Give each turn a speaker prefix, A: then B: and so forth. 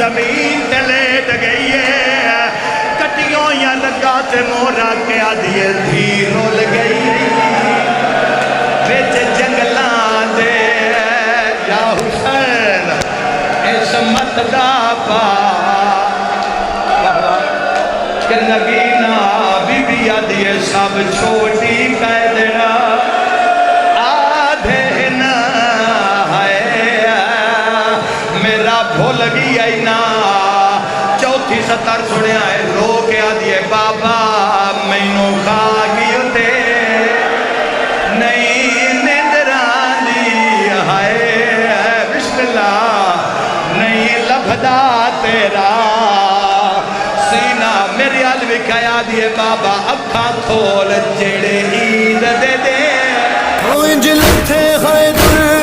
A: زمین تے لیٹ گئی ہے کٹیوں یا لگا تے مورا کے آدھی دھی رول گئی ویچ جنگلان دے یا حسین عصمت دا پا کہ نگینا بی بی آدھی سب چھوٹی کہہ دینا آدھے نہ ہے میرا بھول گیا ہی نا چوتھی ستر سنے آئے رو کے آدھی بابا مینوں کھا گئی ہوتے نہیں نیندران دی ہے بسم اللہ نہیں لبھدا تیرا سینہ میری علوی کہا دیئے بابا اکھا کھول جڑے عید دے دے
B: انج لتھے خیدر